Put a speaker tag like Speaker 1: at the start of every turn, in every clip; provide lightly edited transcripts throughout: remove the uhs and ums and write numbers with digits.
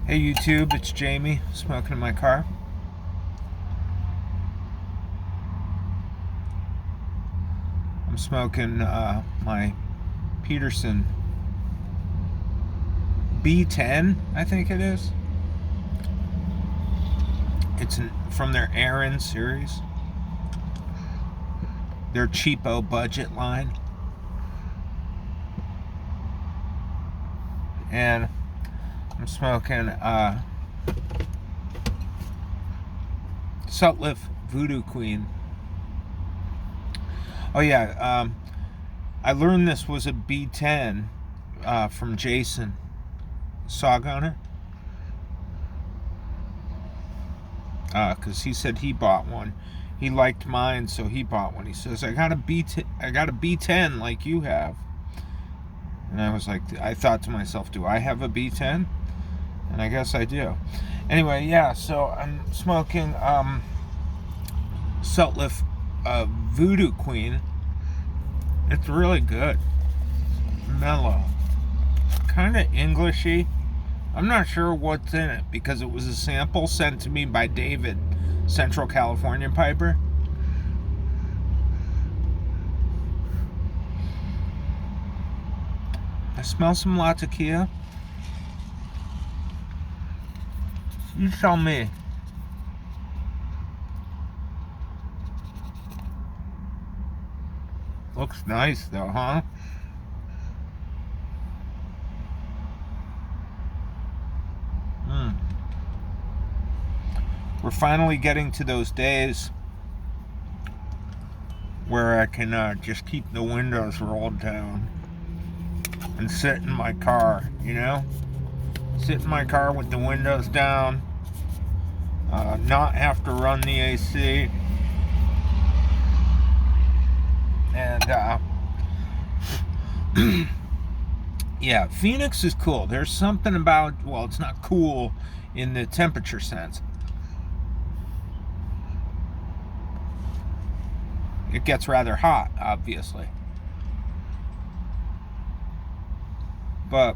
Speaker 1: Hey YouTube, it's Jamie, smoking in my car. I'm smoking my Peterson B10, I think it is. It's from their Aaron series, their cheapo budget line. And I'm smoking Sutliff Voodoo Queen. Oh yeah, I learned this was a B10 from Jason Sawgunner, because he said he bought one. He liked mine, so he bought one. He says, I got a B10 like you have. And I was like, I thought to myself, do I have a B10? And I guess I do. Anyway, yeah, so I'm smoking Sutliff Voodoo Queen. It's really good. Mellow. Kind of Englishy. I'm not sure what's in it because it was a sample sent to me by David, Central California Piper. I smell some Latakia. You tell me. Looks nice though, huh? We're finally getting to those days where I can just keep the windows rolled down and sit in my car, you know? Sit in my car with the windows down, not have to run the AC, and yeah, Phoenix is cool. There's something about, well, it's not cool in the temperature sense. It gets rather hot, obviously. But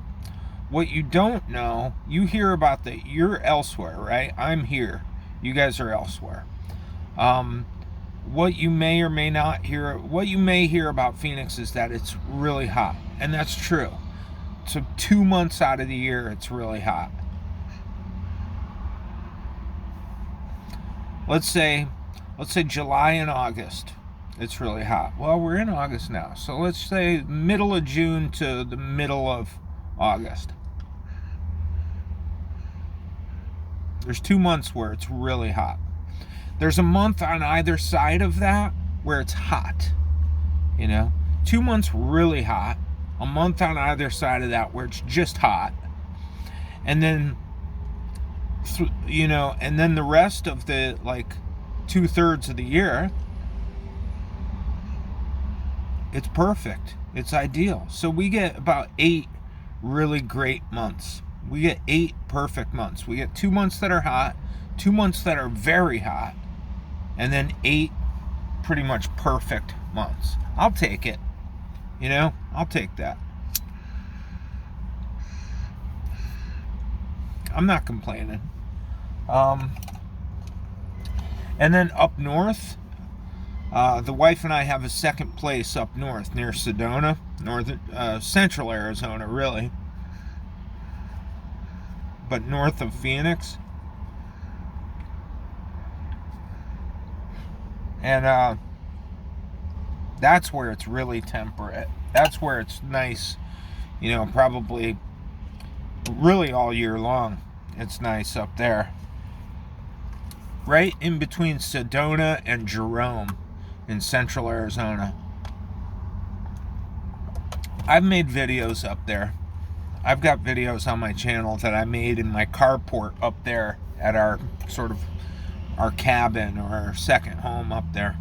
Speaker 1: what you don't know, you hear about you're elsewhere, right? I'm here. You guys are elsewhere. What you may or may not hear, what you may hear about Phoenix is that it's really hot. And that's true. So 2 months out of the year, it's really hot. Let's say July and August, it's really hot. Well, we're in August now. So let's say middle of June to the middle of August. There's 2 months where it's really hot. There's a month on either side of that where it's hot. You know, 2 months really hot, a month on either side of that where it's just hot. And then, you know, and then the rest of the, like, 2/3 of the year, it's perfect. It's ideal. So we get about 8 really great months. We get 8 perfect months. We get 2 months that are hot, 2 months that are very hot, and then 8 pretty much perfect months. I'll take it. You know, I'll take that. I'm not complaining. And then up north, the wife and I have a second place up north near Sedona, central Arizona, really, but north of Phoenix. And that's where it's really temperate. That's where it's nice, you know, probably really all year long. It's nice up there. Right in between Sedona and Jerome in central Arizona. I've made videos up there. I've got videos on my channel that I made in my carport up there at our sort of our cabin or our second home up there.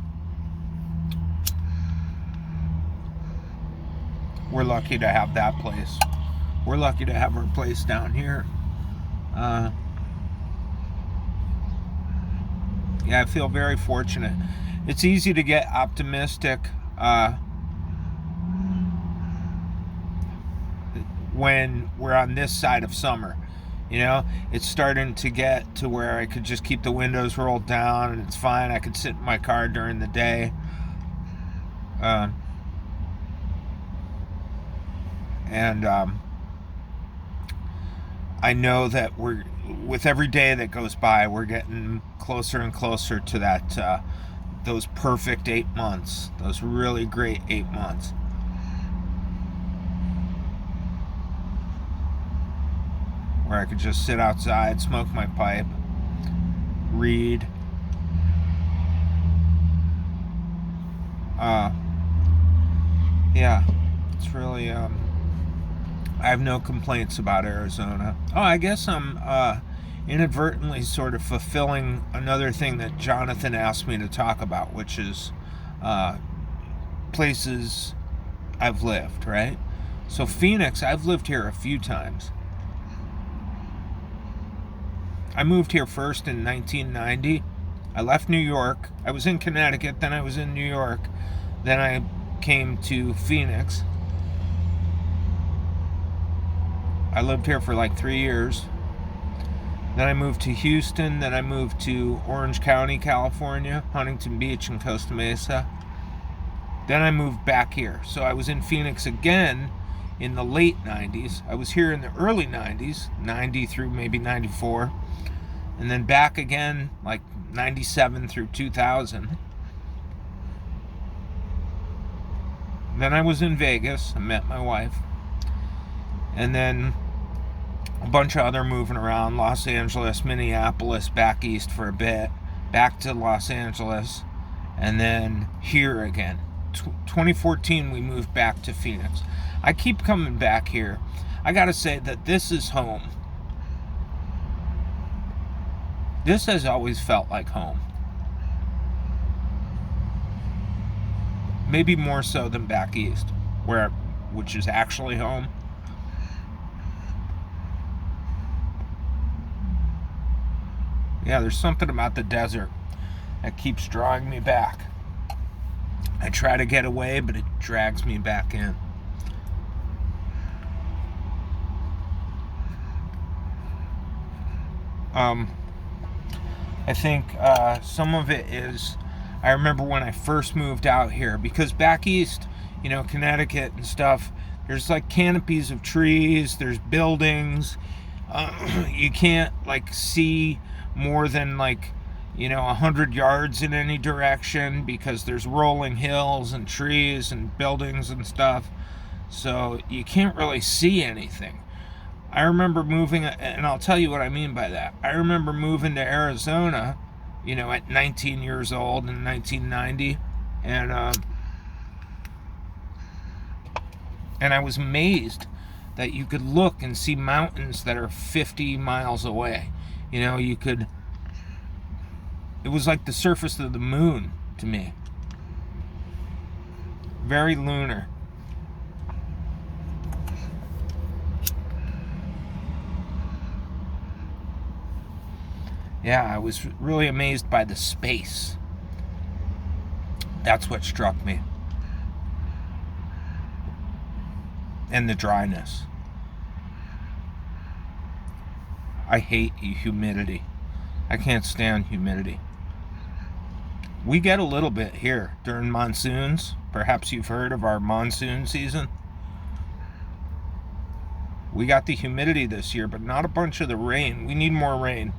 Speaker 1: We're lucky to have that place. We're lucky to have our place down here. Yeah, I feel very fortunate. It's easy to get optimistic when we're on this side of summer. You know, it's starting to get to where I could just keep the windows rolled down and it's fine. I could sit in my car during the day. I know that with every day that goes by, we're getting closer and closer to that, those perfect 8 months, those really great 8 months. Where I could just sit outside, smoke my pipe, read. Yeah, it's really, I have no complaints about Arizona. Oh, I guess I'm inadvertently sort of fulfilling another thing that Jonathan asked me to talk about, which is places I've lived, right? So Phoenix, I've lived here a few times. I moved here first in 1990. I left New York. I was in Connecticut, then I was in New York. Then I came to Phoenix. I lived here for like 3 years. Then I moved to Houston. Then I moved to Orange County, California, Huntington Beach and Costa Mesa. Then I moved back here. So I was in Phoenix again in the late 90s. I was here in the early 90s, 90 through maybe 94. And then back again like 97 through 2000. Then I was in Vegas. I met my wife. And then a bunch of other moving around. Los Angeles, Minneapolis, back east for a bit. Back to Los Angeles. And then here again. 2014 we moved back to Phoenix. I keep coming back here. I gotta say that this is home. This has always felt like home. Maybe more so than back east, which is actually home. Yeah, there's something about the desert that keeps drawing me back. I try to get away, but it drags me back in. I think some of it is, I remember when I first moved out here, because back east, you know, Connecticut and stuff, there's like canopies of trees, there's buildings, you can't like see more than like, you know, 100 yards in any direction because there's rolling hills and trees and buildings and stuff, so you can't really see anything. I remember moving, and I'll tell you what I mean by that. I remember moving to Arizona, you know, at 19 years old in 1990, and I was amazed that you could look and see mountains that are 50 miles away. You know, you could, it was like the surface of the moon to me. Very lunar. Yeah, I was really amazed by the space. That's what struck me. And the dryness. I hate humidity. I can't stand humidity. We get a little bit here during monsoons. Perhaps you've heard of our monsoon season. We got the humidity this year, but not a bunch of the rain. We need more rain.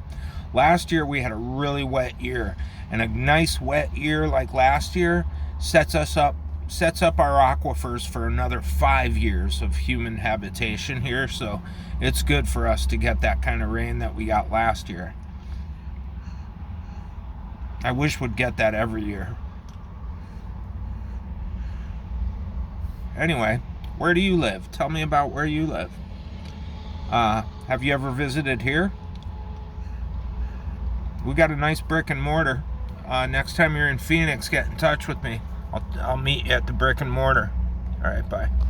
Speaker 1: Last year we had a really wet year, and a nice wet year like last year sets up our aquifers for another 5 years of human habitation here, so it's good for us to get that kind of rain that we got last year. I wish we'd get that every year. Anyway, where do you live? Tell me about where you live. Have you ever visited here? We got a nice brick and mortar. Next time you're in Phoenix, get in touch with me. I'll meet you at the brick and mortar. All right, bye.